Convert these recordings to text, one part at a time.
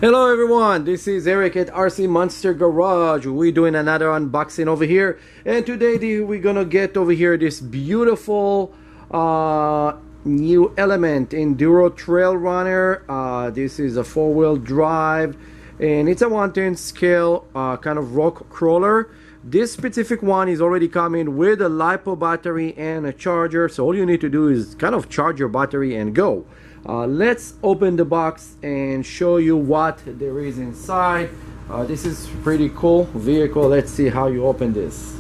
Hello everyone, this is Eric at RC Monster Garage. We're doing another unboxing over here, and today we're gonna get over here this beautiful new element, Enduro Trailrunner. This is a 4-wheel drive, and it's a 1/10 scale kind of rock crawler. This specific one is already coming with a LiPo battery and a charger, so all you need to do is kind of charge your battery and go. Let's open the box and show you what there is inside. This is pretty cool vehicle. Let's see how you open this.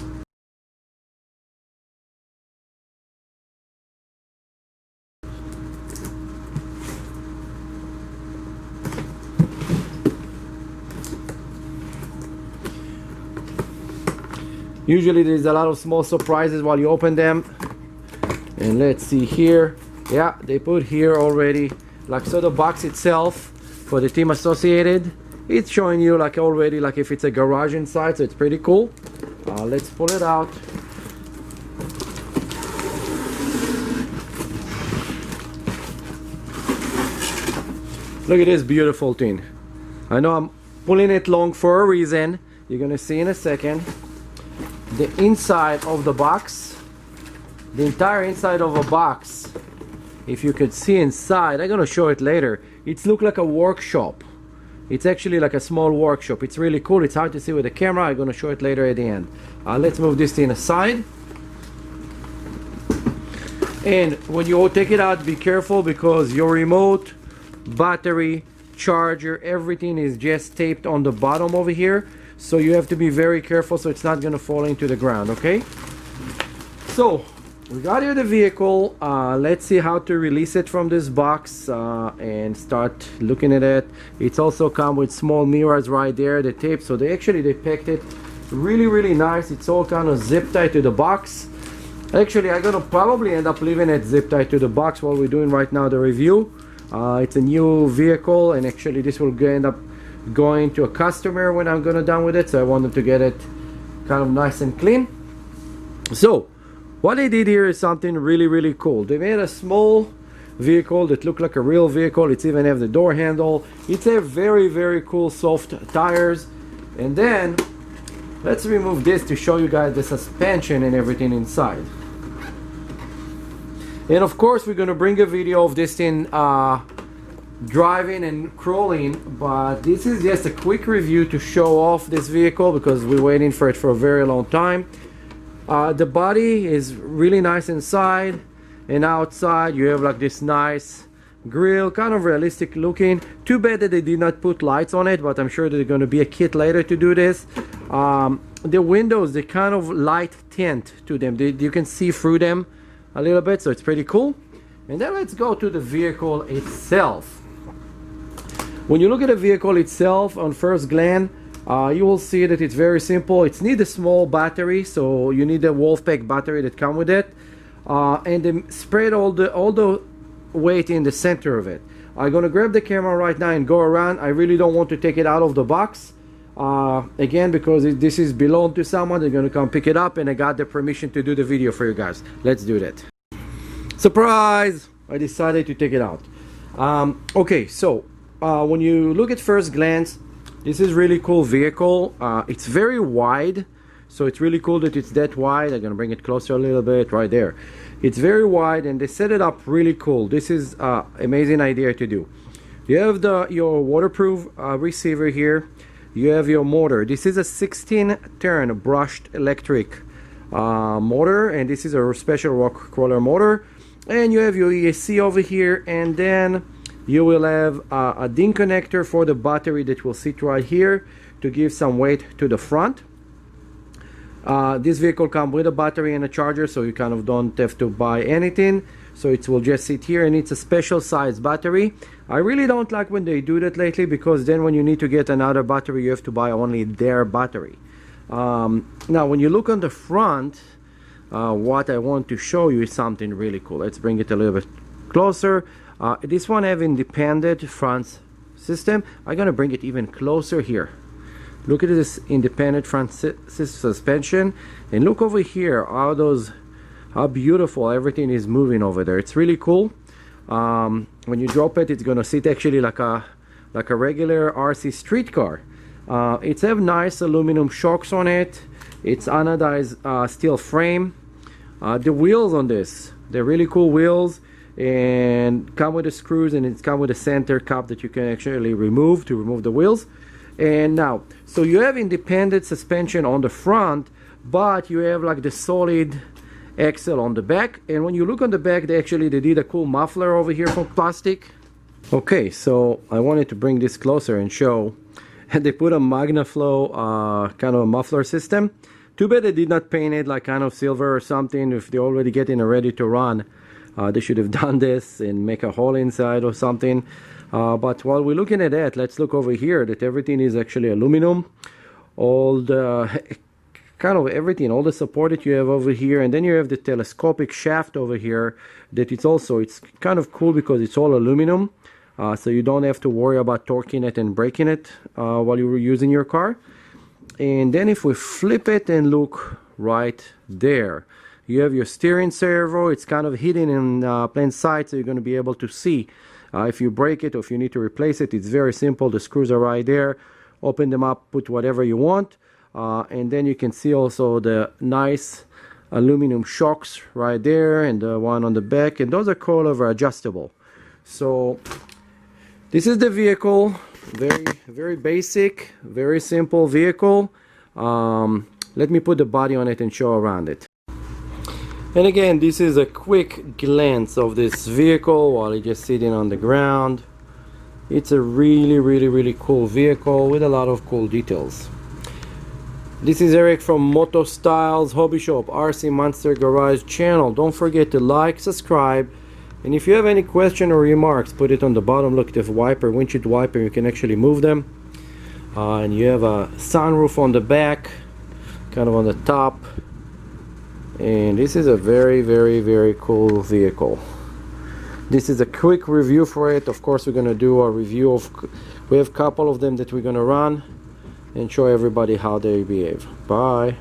Usually there's a lot of small surprises while you open them. And let's see here. Yeah, they put here already, like, so the box itself for the team associated, it's showing you like already like if it's a garage inside, so it's pretty cool. Let's pull it out. Look at this beautiful thing. I know I'm pulling it long for a reason. You're gonna see in a second. The inside of the box, the entire inside of a box, if you could see inside, I'm gonna show it later. It's look like a workshop. It's actually like a small workshop. It's really cool. It's hard to see with the camera. I'm gonna show it later at the end. Let's move this thing aside. And when you take it out, be careful because your remote, battery, charger, everything is just taped on the bottom over here. So you have to be very careful so it's not gonna fall into the ground, okay? So we got here the vehicle. Let's see how to release it from this box and start looking at it. It's also come with small mirrors right there, the tape, so they packed it really nice. It's all kind of zip tied to the box. Actually, I'm gonna probably end up leaving it zip tied to the box while we're doing right now the review. It's a new vehicle, and actually this will end up going to a customer when I'm gonna done with it, so I wanted to get it kind of nice and clean. So what they did here is something really cool. They made a small vehicle that looked like a real vehicle. It's even have the door handle. It's a very cool soft tires. And then let's remove this to show you guys the suspension and everything inside. And of course we're gonna bring a video of this thing driving and crawling, but this is just a quick review to show off this vehicle because we're waiting for it for a very long time. The body is really nice inside, and outside you have like this nice grill, kind of realistic looking. Too bad that they did not put lights on it, but I'm sure there's going to be a kit later to do this. The windows, they kind of light tint to them. You can see through them a little bit, so it's pretty cool. And then let's go to the vehicle itself. When you look at the vehicle itself on first glance, you will see that it's very simple. It needs a small battery, so you need a Wolfpack battery that comes with it, and they spread all the weight in the center of it. I'm gonna grab the camera right now and go around. I really don't want to take it out of the box again because this is belong to someone. They're gonna come pick it up, and I got the permission to do the video for you guys. Let's do that. Surprise! I decided to take it out. Okay, so when you look at first glance, this is really cool vehicle. It's very wide, so it's really cool that it's that wide. I'm gonna bring it closer a little bit right there. It's very wide, and they set it up really cool. This is amazing idea to do. You have your waterproof receiver here. You have your motor. This is a 16-turn brushed electric motor, and this is a special rock crawler motor. And you have your ESC over here, and then you will have a DIN connector for the battery that will sit right here to give some weight to the front. This vehicle comes with a battery and a charger, so you kind of don't have to buy anything. So it will just sit here, and it's a special size battery. I really don't like when they do that lately, because then when you need to get another battery, you have to buy only their battery. Now when you look on the front, what I want to show you is something really cool. Let's bring it a little bit closer. This one have independent front system. I'm gonna bring it even closer here. Look at this independent front suspension, and look over here how beautiful everything is moving over there. It's really cool. When you drop it, it's gonna sit actually like a like a regular RC street car. It's have nice aluminum shocks on it. It's anodized steel frame. The wheels on this, they're really cool wheels, and come with the screws, and it's come with a center cup that you can actually remove to remove the wheels. And now, so you have independent suspension on the front, but you have like the solid axle on the back. And when you look on the back, they did a cool muffler over here from plastic. Okay, so I wanted to bring this closer and show. And they put a MagnaFlow kind of a muffler system. Too bad they did not paint it like kind of silver or something. If they're already getting it ready to run, they should have done this and make a hole inside or something. But while we're looking at that, let's look over here that everything is actually aluminum. All the kind of everything, all the support that you have over here, and then you have the telescopic shaft over here that it's kind of cool because it's all aluminum. So you don't have to worry about torquing it and braking it while you're using your car. And then if we flip it and look right there, you have your steering servo. It's kind of hidden in plain sight, so you're going to be able to see if you break it or if you need to replace it. It's very simple. The screws are right there. Open them up, put whatever you want. And then you can see also the nice aluminum shocks right there and the one on the back. And those are coilover adjustable. So this is the vehicle. Very basic, very simple vehicle. Let me put the body on it and show around it. And again, this is a quick glance of this vehicle while it's just sitting on the ground. It's a really cool vehicle with a lot of cool details. This is Eric from MotoStyles Hobby Shop, RC Monster Garage channel. Don't forget to like, subscribe. And if you have any question or remarks, put it on the bottom. Look, there's a wiper, windshield wiper, you can actually move them. And you have a sunroof on the back, kind of on the top. And this is a very cool vehicle. This is a quick review for it. Of course, we're going to do a review of, we have a couple of them that we're going to run and show everybody how they behave. Bye.